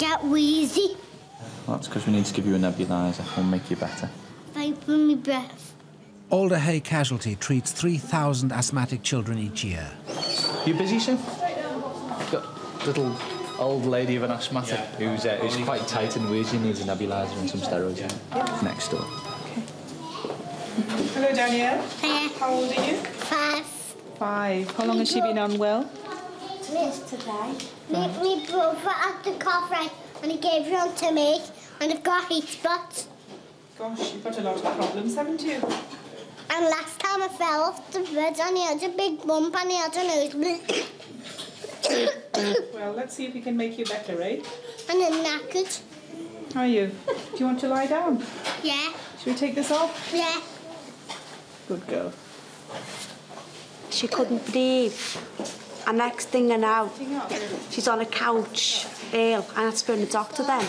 get wheezy. Well, that's because we need to give you a nebuliser. We'll make you better. Fight for me breath. Alder-Hey Casualty treats 3,000 asthmatic children each year. You busy, Sue? Got a little old lady of an asthmatic who's quite tight and wheezy, needs a nebuliser and some steroids. Yeah. Next door. Okay. Hello, Danielle. Hiya. How old are you? 5. 5. How long has she been unwell? Yesterday. My brother had the cough, right, and he gave it on to me, and I've got heat spots. Gosh, you've got a lot of problems, haven't you? And last time I fell off the bed and he had a big bump and he had a nosebleed. Well, let's see if we can make you better, eh? And I'm knackered. Are you? Do you want to lie down? Yeah. Should we take this off? Yeah. Good girl. She couldn't breathe. And next thing I know, she's on a couch, ill, and I had to phone the doctor then.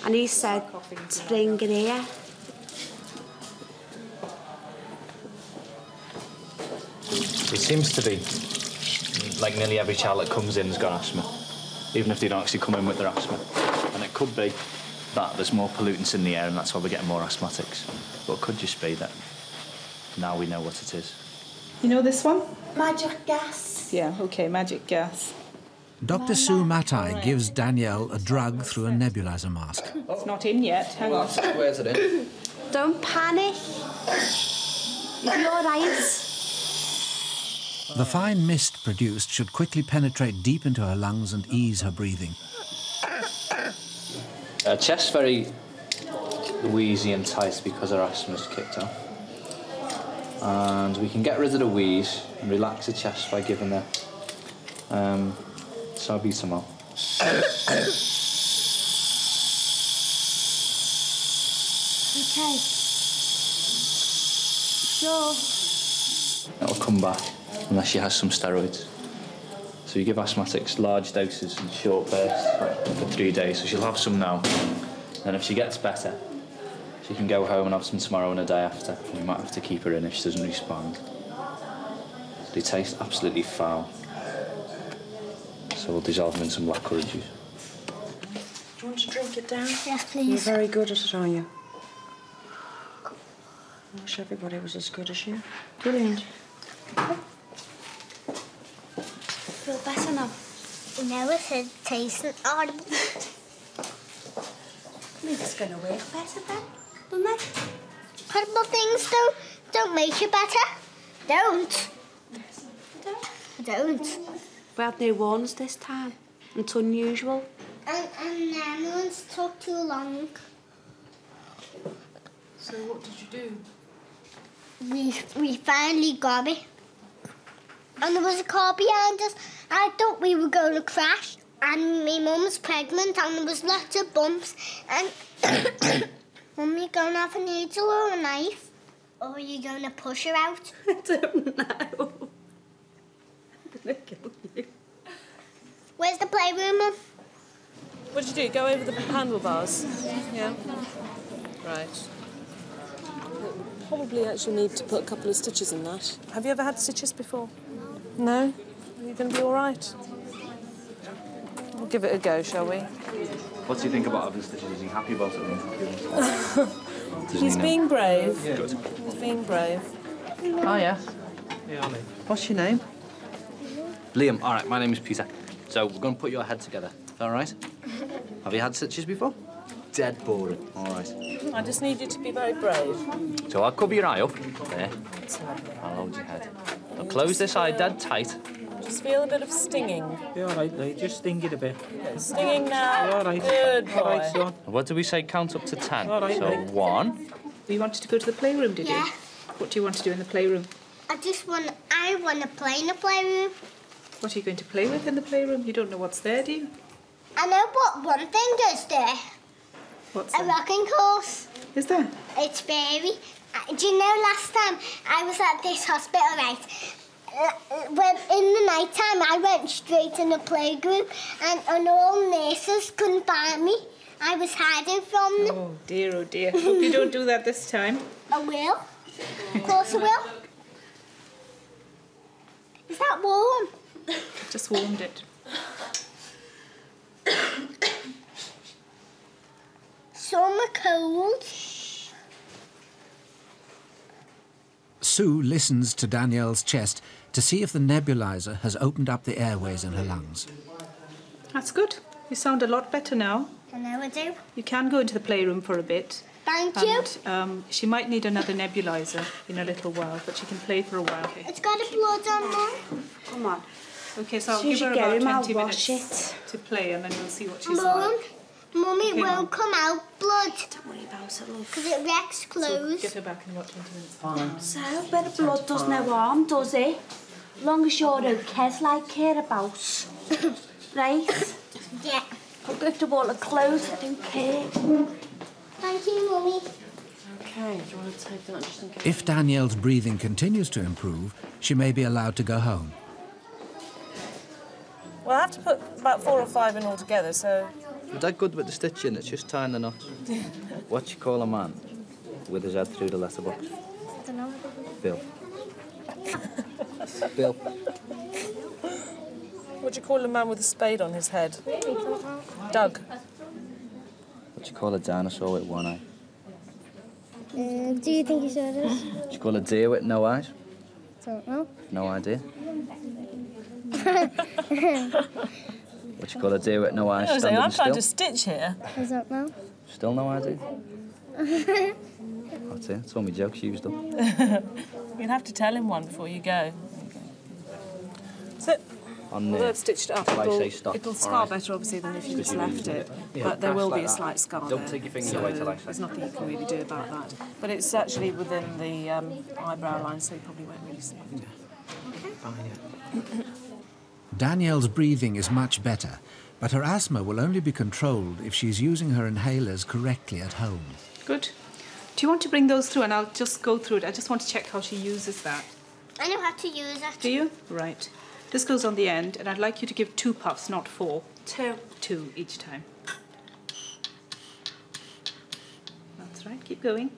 And he said, spring in here. It seems to be like nearly every child that comes in has got asthma, even if they don't actually come in with their asthma. And it could be that there's more pollutants in the air and that's why we're getting more asthmatics. But it could just be that now we know what it is. You know this one? Magic gas. Yeah, OK, magic gas. Dr. Sue Matai gives Danielle a drug through a nebuliser mask. It's not in yet. Hang on. Where's it in? Don't panic. You'll be all right. The fine mist produced should quickly penetrate deep into her lungs and ease her breathing. Her chest's very wheezy and tight because her asthma's kicked off. And we can get rid of the wheeze and relax the chest by giving her salbutamol. Okay. Sure. It'll come back unless she has some steroids. So you give asthmatics large doses in short bursts for 3 days. So she'll have some now. And if she gets better, she can go home and have some tomorrow and a day after. We might have to keep her in if she doesn't respond. They taste absolutely foul. So we'll dissolve them in some black currant juice. Do you want to drink it down? Yes, please. You're very good at it, aren't you? I wish everybody was as good as you. Brilliant. Feel better now? Never said tasting horrible. Maybe it's going to work better then, doesn't it? Horrible things don't make you better. Don't. Don't. We had new ones this time. It's unusual. And them ones took too long. So what did you do? We finally got it. And there was a car behind us. I thought we were going to crash. And my mum's pregnant and there was lots of bumps. And Mum, you going to have a needle or a knife? Or are you going to push her out? I don't know. I'm going to kill you. Where's the playroom, Mum? What did you do? Go over the handlebars? Yeah. Right. Probably actually need to put a couple of stitches in that. Have you ever had stitches before? No? Are you going to be all right? We'll give it a go, shall we? What do you think about having stitches? Is he happy about it? He's being brave. Yeah. Good. He's being brave. Oh, yeah. What's your name? Liam. All right, my name is Peter. So we're going to put your head together. Is that all right? Have you had stitches before? Dead boring. All right. I just need you to be very brave. So I'll cover your eye up. There. I'll hold your head. Now close this eye dead tight. Just feel a bit of stinging. You're all right, Lee. Just sting it a bit. Stinging now. You're all right. Good boy. All right, son. What do we say? Count up to 10. All right, so mate. 1. You wanted to go to the playroom, did Yeah. you? What do you want to do in the playroom? I want to play in the playroom. What are you going to play with in the playroom? You don't know what's there, do you? I know what one thing is there. What's A that? rocking horse. Is there? It's fairy. Do you know last time I was at this hospital, right? When in the night time I went straight in the playgroup and all nurses couldn't find me. I was hiding from them. Oh dear, oh dear. Hope you don't do that this time. I will. Of course I will. Is that warm? Just warmed it. Sue listens to Danielle's chest to see if the nebulizer has opened up the airways in her lungs. That's good. You sound a lot better now. I know I do. You can go into the playroom for a bit. Thank you. And she might need another nebulizer in a little while, but she can play for a while. It's got a blood on Mum. Come on. Okay, so I'll As soon give as her you get about him, 20 I'll minutes wash it. to play, and then we'll see what she's Mum, like. Mummy Okay, will Mum. come out blood Don't worry about it, love. because it wrecks So clothes. get her back in about 20 minutes. So, a bit of blood does no harm, does it? As long as you're okay, like care about. Right? Yeah. I'll go to all the clothes, I don't care. Thank you, Mummy. Okay, do you want to take that just in case? If Danielle's breathing continues to improve, she may be allowed to go home. Well, I have to put about 4 or 5 in altogether, so... Is that good with the stitching? It's just tying the knot. What you call a man with his head through the letterbox? Don't know. Bill. Bill. What do you call a man with a spade on his head? Doug. What you call a dinosaur with one eye? Do you think you saw this? What you call a deer with no eyes? Don't know. No idea. What you call a deer with no eyes? I'm Standing trying to still? stitch here. I don't know. Still no idea. That's it. That's all my jokes used up. You'll have to tell him one before you go. Sit. On Although there. I've stitched it up, Till I say stop. it'll All scar right. better, obviously, than if you just you left used it. it. But there will Like be a that. slight scar Don't there. take your fingers So away till I say. there's nothing you can really do about that. But it's actually within the eyebrow line, so you probably won't really see it. Danielle's breathing is much better, but her asthma will only be controlled if she's using her inhalers correctly at home. Good. Do you want to bring those through, and I'll just go through it? I just want to check how she uses that. I know how to use it. Do you? Right. This goes on the end, and I'd like you to give 2 puffs, not 4. 2. 2 each time. That's right. Keep going.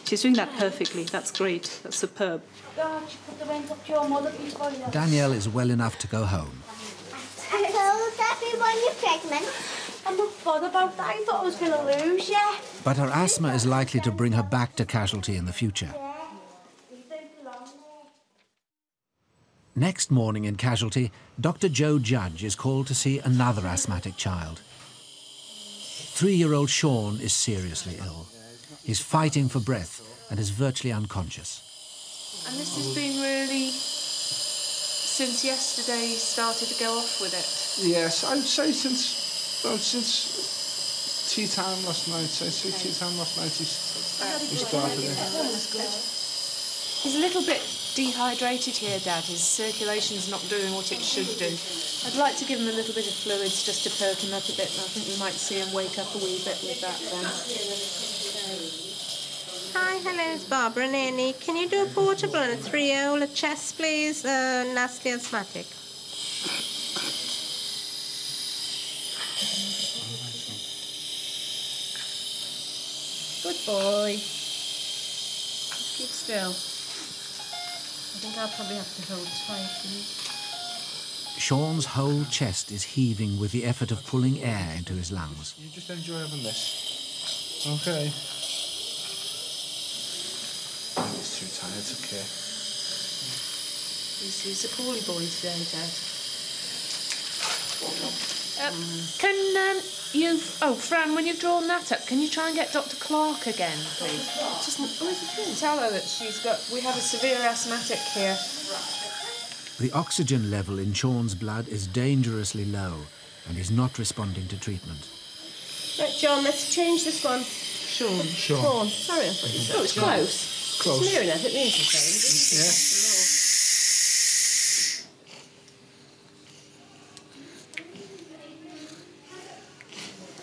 She's doing that perfectly. That's great. That's superb. God, you put the rent up to your mother before you... Danielle is well enough to go home. I told everyone you're pregnant. I'm not bothered about that. I thought I was going to lose you. But her asthma is likely to bring her back to casualty in the future. Next morning in casualty, Dr. Joe Judge is called to see another asthmatic child. 3-year-old Sean is seriously ill. He's fighting for breath and is virtually unconscious. And this has been really, since yesterday, started to go off with it. Yes, I'd say since tea time last night. He started it. He's a little bit dehydrated here, Dad. His circulation's not doing what it should do. I'd like to give him a little bit of fluids just to perk him up a bit, and I think we might see him wake up a wee bit with that then. Hi, hello, it's Barbara and Annie. Can you do a portable and a 3-0 at chest, please? Nasty asthmatic. Good boy. Just keep still. I think I'll probably have to hold tight for you. Sean's whole chest is heaving with the effort of pulling air into his lungs. You just enjoy having this. Okay. He's too tired, it's okay. He's a poorly boy today, Dad. Can you... Oh, Fran, when you've drawn that up, can you try and get Dr. Clark again, please? Tell her that she's got... We have a severe asthmatic here. The oxygen level in Sean's blood is dangerously low and he's not responding to treatment. Right, John, let's change this one. Sean. Sean. Sorry, I thought you said. Oh, it's close. Close. It's near enough, it means the same. Yeah.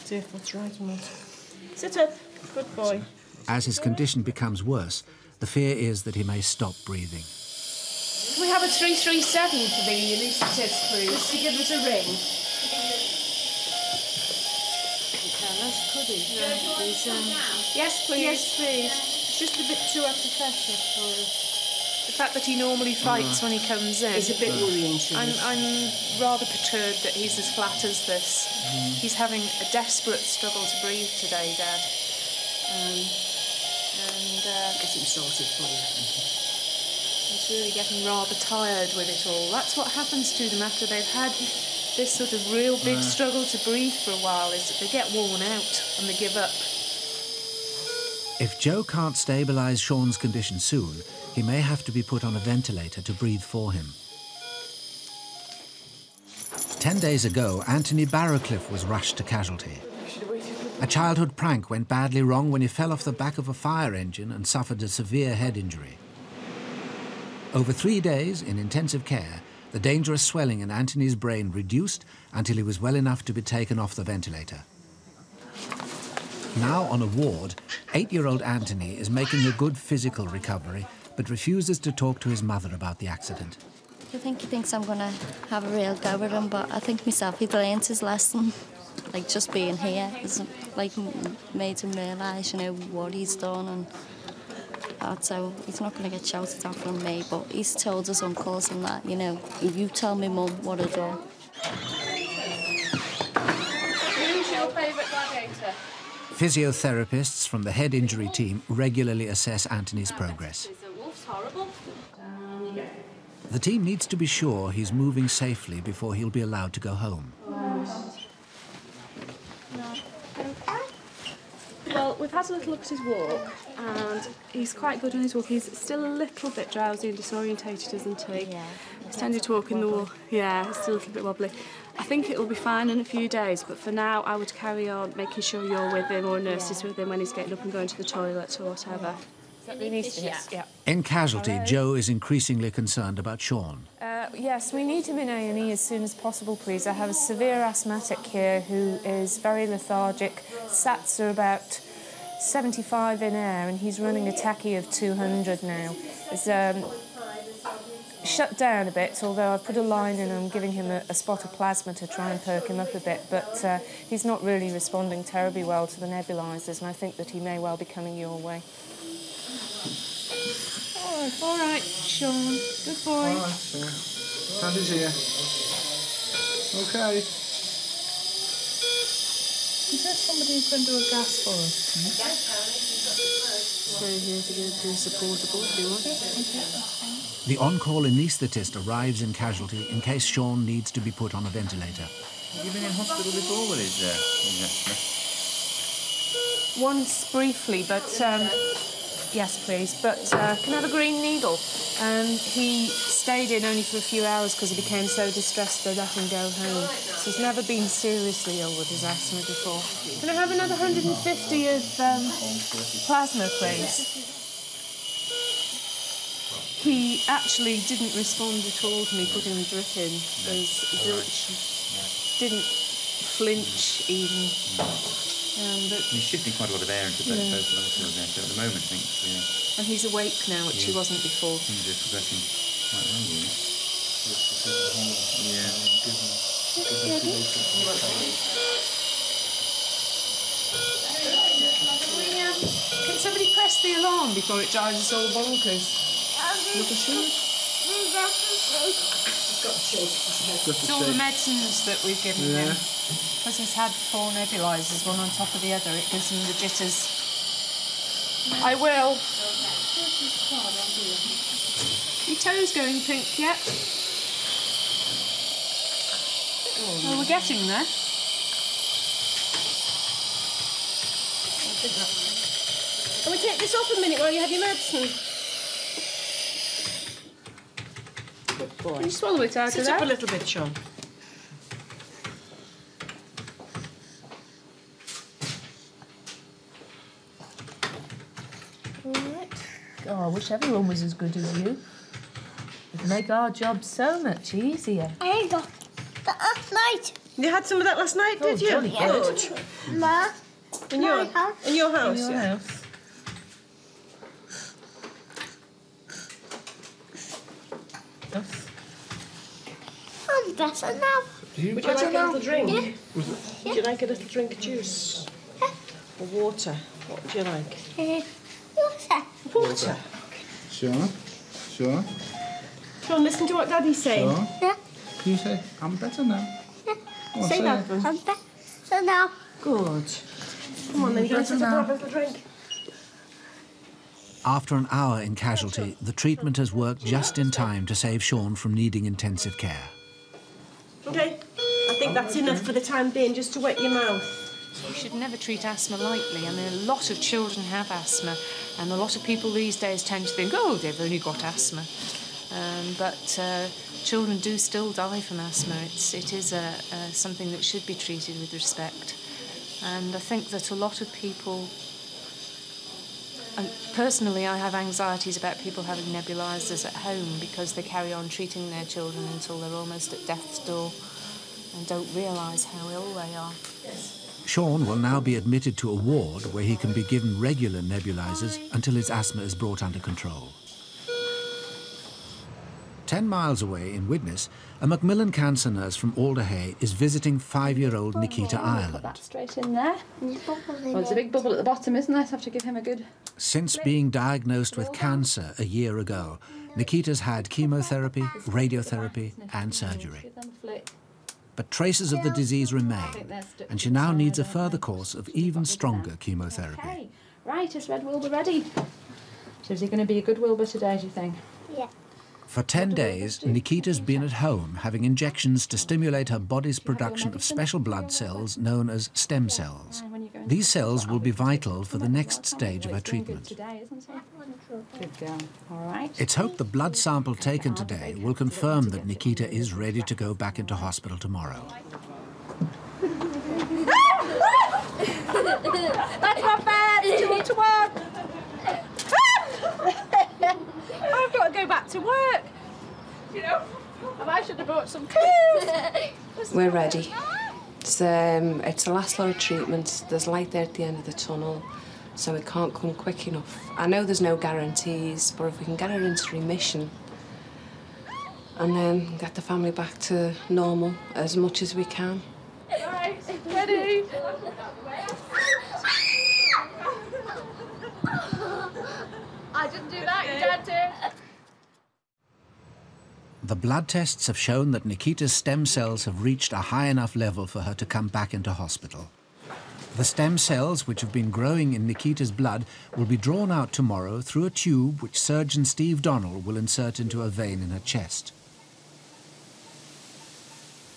See what's right and what. Sit up. Good boy. As his condition becomes worse, the fear is that he may stop breathing. Can we have a 337 for the anaesthetist, please? Just to give us a ring. Yes, please. Yes, please. It's just a bit too apathetic for us. The fact that he normally fights when he comes in. It's a bit worrying to us. I'm rather perturbed that he's as flat as this. He's having a desperate struggle to breathe today, Dad. And get him sorted for you. He's really getting rather tired with it all. That's what happens to them after they've had this sort of real big struggle to breathe for a while, is that they get worn out and they give up. If Joe can't stabilise Sean's condition soon, he may have to be put on a ventilator to breathe for him. 10 days ago, Anthony Barrowcliff was rushed to casualty. A childhood prank went badly wrong when he fell off the back of a fire engine and suffered a severe head injury. Over 3 days in intensive care, the dangerous swelling in Anthony's brain reduced until he was well enough to be taken off the ventilator. Now on a ward, 8-year-old Anthony is making a good physical recovery, but refuses to talk to his mother about the accident. I think he thinks I'm going to have a real go with him, but I think myself he'd learned his lesson. Like, just being here has, like, made him realise, you know, what he's done and that. So he's not going to get shouted at from me, but he's told his uncles and that, you know, you tell me, Mum, what I do. Who's your favourite gladiator? Physiotherapists from the head injury team regularly assess Anthony's progress. The team needs to be sure he's moving safely before he'll be allowed to go home. Well, we've had a little look at his walk, and he's quite good on his walk. He's still a little bit drowsy and disorientated, isn't he? Yeah. He's tended to walk in the wall. Yeah, he's still a little bit wobbly. I think it'll be fine in a few days, but for now I would carry on making sure you're with him or a nurse is with him when he's getting up and going to the toilet or whatever. Yeah. In casualty, Joe is increasingly concerned about Sean. Yes, we need him in A&E as soon as possible, please. I have a severe asthmatic here who is very lethargic. SATs are about 75 in air, and he's running a tachy of 200 now. He's shut down a bit, although I've put a line in and I'm giving him a spot of plasma to try and perk him up a bit, but he's not really responding terribly well to the nebulizers, and I think that he may well be coming your way. All right, Sean. Good boy. All right, Sean. Hand his ear. OK. Is there somebody who can do a gas for us? So here's a good supportable if you want it. The on-call anaesthetist arrives in casualty in case Sean needs to be put on a ventilator. Have you been in hospital before with his asthma? Once briefly, but yes, please. But can I have a green needle? He stayed in only for a few hours because he became so distressed they let him go home. So he's never been seriously ill with his asthma before. Can I have another 150 of plasma, please? He actually didn't respond at all to me putting the drip in. Didn't flinch even. He's shifting quite a lot of air into both lungs there, so at the moment, I think, yeah. And he's awake now, which he wasn't before. Things are progressing quite well, really. Can somebody press the alarm before it drives us all bonkers? Look at you. It's all the medicines that we've given him. Because he's had 4 nebulizers, one on top of the other, it gives him the jitters. I will. Your toes going pink yet? Oh, we're getting there. Can we take this off a minute while you have your medicine? Can you swallow it out of Sit there? up a little bit, Sean. Oh, I wish everyone was as good as you. It'd make our job so much easier. I got that last night. You had some of that last night, did you? jolly good. Good. Ma. In your house. In your house, In your yeah. house. I'm better now. Would you like a little drink? Yeah. Would you like a little drink of juice? Or water? What would you like? Water. Water. Sean? Sean? Sean, listen to what Daddy's saying. Sean? Yeah. You say, I'm better now. Yeah. Go on, Say that it. then. I'm better now. Good. Come on then, you can sit up and have a little drink. After an hour in casualty, the treatment has worked just in time to save Sean from needing intensive care. OK, I think that's enough for the time being, just to wet your mouth. You should never treat asthma lightly. I mean, a lot of children have asthma, and a lot of people these days tend to think, oh, they've only got asthma. But children do still die from asthma. It is something that should be treated with respect. And I think that a lot of people... And personally, I have anxieties about people having nebulizers at home because they carry on treating their children until they're almost at death's door and don't realise how ill they are. Sean will now be admitted to a ward where he can be given regular nebulizers until his asthma is brought under control. 10 miles away in Widnes, a Macmillan cancer nurse from Alder-Hey is visiting 5-year-old Nikita Ireland. Put that straight in there. Well, there's a big bubble at the bottom, isn't there? So I have to give him a good... Since being diagnosed with cancer a year ago, Nikita's had chemotherapy, radiotherapy and surgery. But traces of the disease remain, and she now needs a further course of even stronger chemotherapy. Okay. Right, is Red Wilbur ready? So is he going to be a good Wilbur today, do you think? Yeah. For 10 days, Nikita's been at home having injections to stimulate her body's production of special blood cells known as stem cells. These cells will be vital for the next stage of her treatment. Good girl. All right. It's hoped the blood sample taken today will confirm that Nikita is ready to go back into hospital tomorrow. That's not bad. 2 to 1. I've got to go back to work. You know, and I should have brought some food. We're ready. It's the last lot of treatments. There's light there at the end of the tunnel, so it can't come quick enough. I know there's no guarantees, but if we can get her into remission and then get the family back to normal as much as we can. Right, ready? I didn't do that, you had to. The blood tests have shown that Nikita's stem cells have reached a high enough level for her to come back into hospital. The stem cells, which have been growing in Nikita's blood, will be drawn out tomorrow through a tube which surgeon Steve Donnell will insert into a vein in her chest.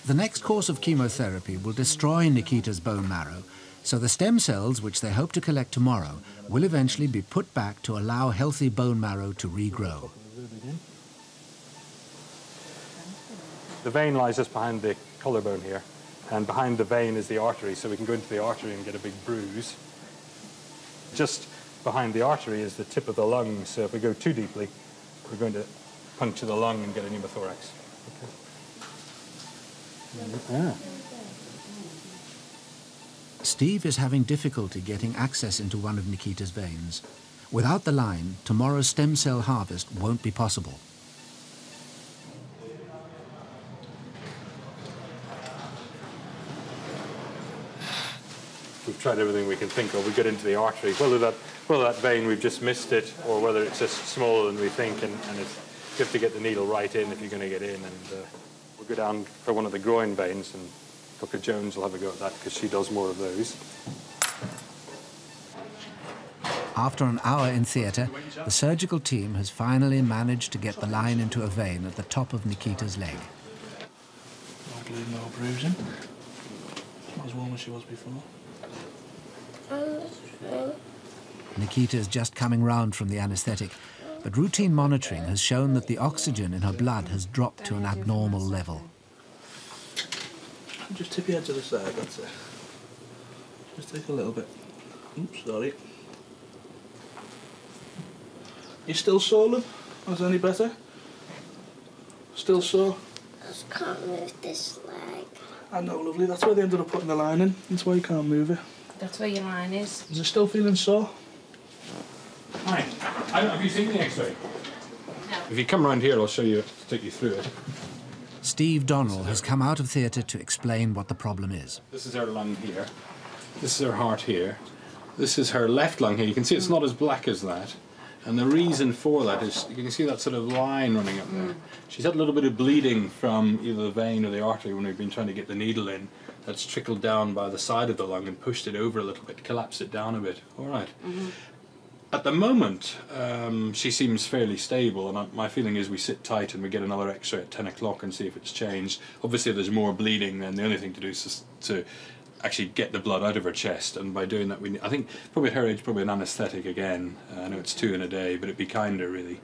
The next course of chemotherapy will destroy Nikita's bone marrow, so the stem cells, which they hope to collect tomorrow, will eventually be put back to allow healthy bone marrow to regrow. The vein lies just behind the collarbone here, and behind the vein is the artery, so we can go into the artery and get a big bruise. Just behind the artery is the tip of the lung, so if we go too deeply, we're going to puncture the lung and get a pneumothorax. Okay. Yeah. Steve is having difficulty getting access into one of Nikita's veins. Without the line, tomorrow's stem cell harvest won't be possible. We've tried everything we can think of. We get into the artery. Whether that vein, we've just missed it, or whether it's just smaller than we think, and you have to get the needle right in if you're going to get in. And we'll go down for one of the groin veins, and Dr. Jones will have a go at that because she does more of those. After an hour in theatre, the surgical team has finally managed to get the line into a vein at the top of Nikita's leg. Hardly no bruising. Not as warm as she was before. Nikita is just coming round from the anaesthetic, but routine monitoring has shown that the oxygen in her blood has dropped to an abnormal level. Just tip your head to the side, that's it. Just take a little bit. Oops, sorry. You still sore, love? Is it any better? Still sore? I just can't move this leg. I know, lovely. That's why they ended up putting the line in. That's why you can't move it. That's where your line is. Is it still feeling sore? Hi. Have you seen the X-ray? No. If you come around here, I'll show you, take you through it. Steve Donnell has come out of theatre to explain what the problem is. This is her lung here. This is her heart here. This is her left lung here. You can see it's not as black as that. And the reason for that is, you can see that sort of line running up there. She's had a little bit of bleeding from either the vein or the artery when we've been trying to get the needle in. That's trickled down by the side of the lung and pushed it over a little bit, collapsed it down a bit. All right. At the moment, she seems fairly stable, and my feeling is we sit tight and we get another X-ray at 10 o'clock and see if it's changed. Obviously, if there's more bleeding, then the only thing to do is to actually get the blood out of her chest, and by doing that, I think probably at her age, probably an anaesthetic again. I know it's 2 in a day, but it'd be kinder, really.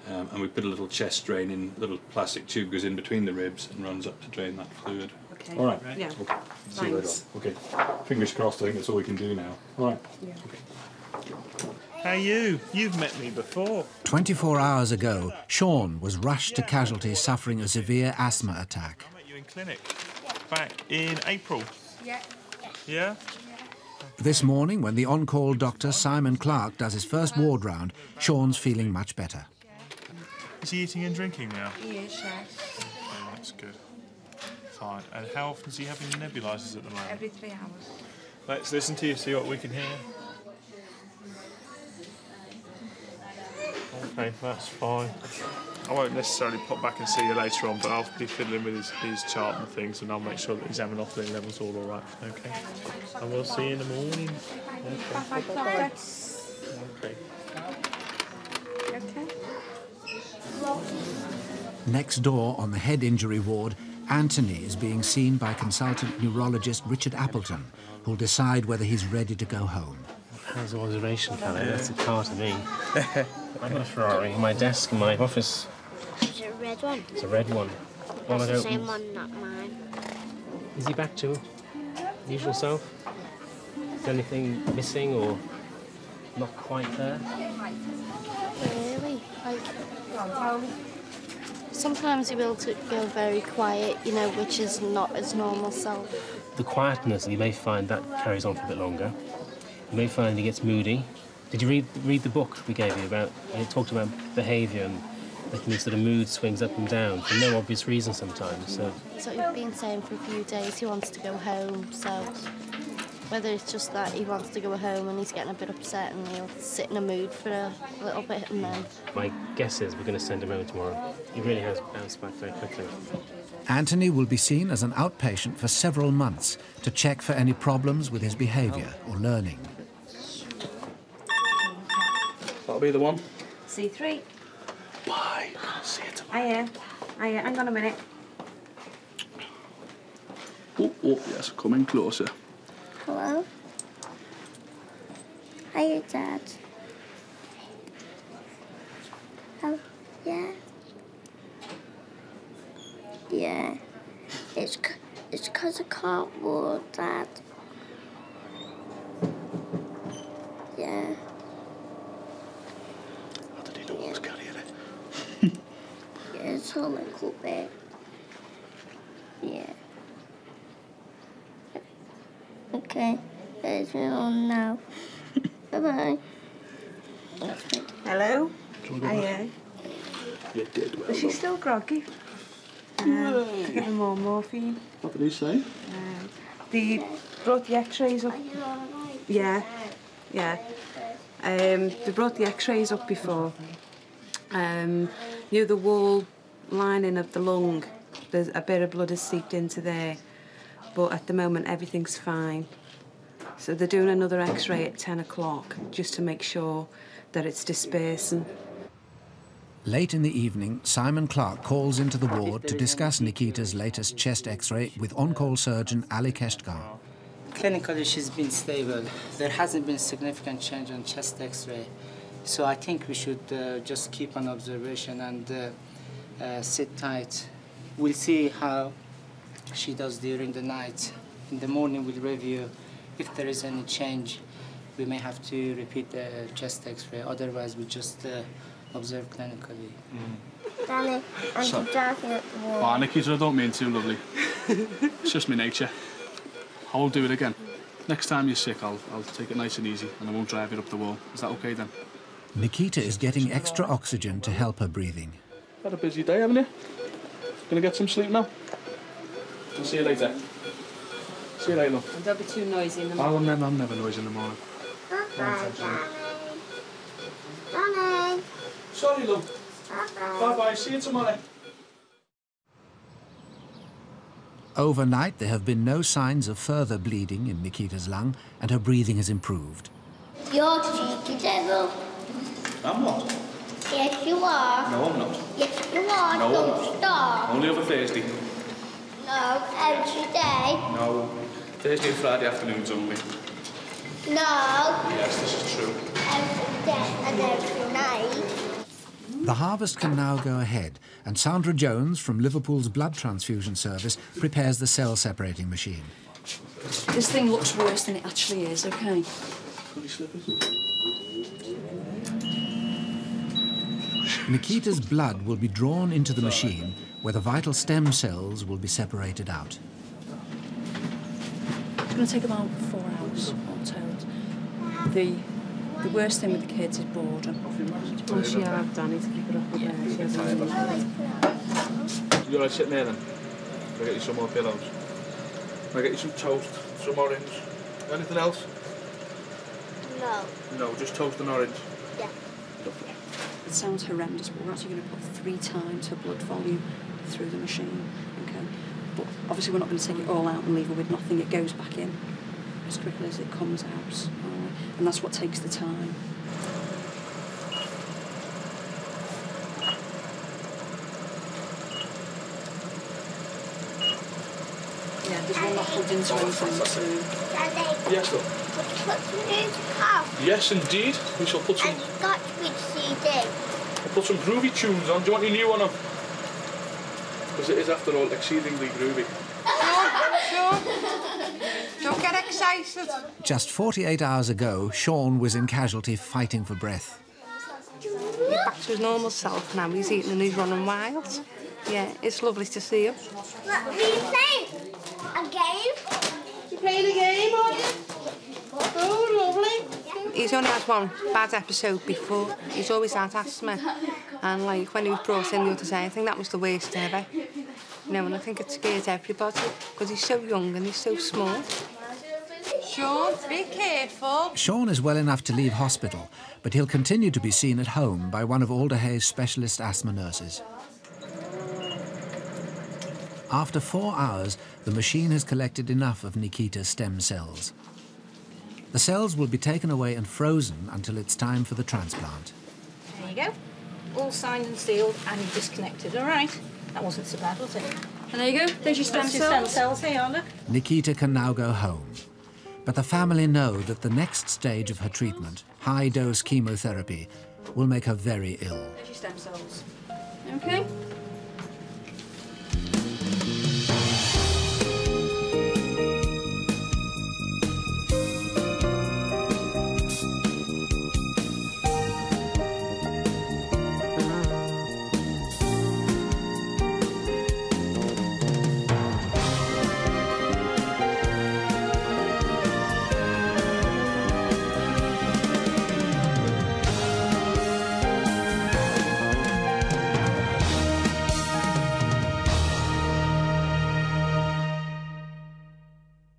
And we put a little chest drain in, a little plastic tube goes in between the ribs and runs up to drain that fluid. Okay. All right. Yeah. Okay. See you later on. Okay. Fingers crossed. I think that's all we can do now. All right. Yeah. Okay. Hey you, you've met me before. 24 hours ago, Sean was rushed to casualty suffering a severe asthma attack. I met you in clinic back in April. Yeah. Yeah? This morning, when the on-call doctor Simon Clark does his first ward round, Sean's feeling much better. Is he eating and drinking now? He is, yeah. Oh, that's good. Fine. And how often is he having nebulisers at the moment? Every 3 hours. Let's listen to you, see what we can hear. Okay, that's fine. I won't necessarily pop back and see you later on, but I'll be fiddling with his chart and things, and I'll make sure that his aminophylline level's all right. Okay. And we'll see you in the morning. Okay. Bye-bye. Okay. Okay. Next door on the head injury ward, Anthony is being seen by consultant neurologist Richard Appleton, who'll decide whether he's ready to go home. How's the observation, Calais? That's a car to me. I've got a Ferrari in my desk in my office. Is it a red one? It's a red one. Well, That's the same one, not mine. Is he back to usual self? Is there anything missing or not quite there? Really? Sometimes he will go very quiet, you know, which is not his normal self. The quietness, you may find that carries on for a bit longer. You may find he gets moody. Did you read the book we gave you about? It talked about behaviour and making these sort of mood swings up and down for no obvious reason sometimes. So That's what he's been saying for a few days. He wants to go home. So whether it's just that he wants to go home and he's getting a bit upset and he'll sit in a mood for a little bit and then. my guess is we're going to send him home tomorrow. He really has bounced back very quickly. Anthony will be seen as an outpatient for several months to check for any problems with his behaviour or learning. That'll be the one. C3. Bye. See you tomorrow. Hiya. Hang on a minute. Oh, yes, coming closer. Hello? Hiya, Dad. Oh, yeah. Yeah. It's 'cause I can't walk, Dad. Yeah. How did he know I was carrying it? Yeah, it's a little bit. Yeah. Okay, there's me on now. Bye-bye. Hello? Hiya. You did well. Is she still groggy? To give her more morphine. What did he say? They brought the x-rays up. Yeah. They brought the x-rays up before. Near the wall lining of the lung, there's a bit of blood has seeped into there. But at the moment, everything's fine. So they're doing another x-ray at 10 o'clock just to make sure that it's dispersing. Late in the evening, Simon Clark calls into the ward to discuss Nikita's latest chest x-ray with on-call surgeon Ali Keshtkar. Clinically, she's been stable. There hasn't been significant change on chest x-ray. So I think we should just keep an observation and sit tight. We'll see how she does during the night. In the morning, we'll review. If there is any change, we may have to repeat the chest x-ray. Otherwise, we just observe clinically. Danny, I'm darting at the wall. Oh, Nikita, I don't mean to, lovely. It's just my nature. I won't do it again. Next time you're sick, I'll take it nice and easy and I won't drive it up the wall. Is that okay then? Nikita is getting extra oxygen to help her breathing. Had a busy day, haven't you? Gonna get some sleep now? I'll see you later. See you later, love. And don't be too noisy in the morning. I'm never noisy in the morning. Danny. Sorry, love. Bye-bye. See you tomorrow. Overnight, there have been no signs of further bleeding in Nikita's lung, and her breathing has improved. You're cheeky devil. I'm not. Yes, you are. No, I'm not. Yes, you are. No. Don't stop. Only over Thursday. No, every day. No. Thursday and Friday afternoons only. No. Yes, this is true. Every day and every night. The harvest can now go ahead, and Sandra Jones from Liverpool's blood transfusion service prepares the cell separating machine. This thing looks worse than it actually is, OK? Nikita's blood will be drawn into the machine, where the vital stem cells will be separated out. It's going to take about 4 hours, all told. The worst thing with the kids is boredom. Oh, she had Danny to keep it up with her. She has You all right sitting there then? Can I get you some more pillows? Can I get you some toast, some orange? Anything else? No. No, just toast and orange? Yeah. Lovely. It sounds horrendous, but we're actually going to put 3 times her blood volume through the machine, OK? But obviously we're not going to take it all out and leave her with nothing. It goes back in as quickly as it comes out. And that's what takes the time. Yeah, there's one not plugged into anything, so... Yes, look. Put some music on. Yes, indeed. We shall put some... And you've got to be CD. I'll put some groovy tunes on. Do you want any new one on? Because it is, after all, exceedingly groovy. Don't get excited. Just 48 hours ago, Sean was in casualty fighting for breath. He's back to his normal self now. He's eating and he's running wild. Yeah, it's lovely to see him. What are you playing? A game? You playing a game, are you? Oh, lovely. He's only had one bad episode before. He's always had asthma. And, like, when he was brought in the other day, I think that was the worst ever. You know, and I think it scares everybody because he's so young and he's so small. Sean, be careful. Sean is well enough to leave hospital, but he'll continue to be seen at home by one of Alder-Hey's specialist asthma nurses. After 4 hours, the machine has collected enough of Nikita's stem cells. The cells will be taken away and frozen until it's time for the transplant. There you go. All signed and sealed and disconnected. All right. That wasn't so bad, was it? And there you go. There's your stem cells. Stem cells here, look. Nikita can now go home. But the family know that the next stage of her treatment, high-dose chemotherapy, will make her very ill. There's your stem cells. OK?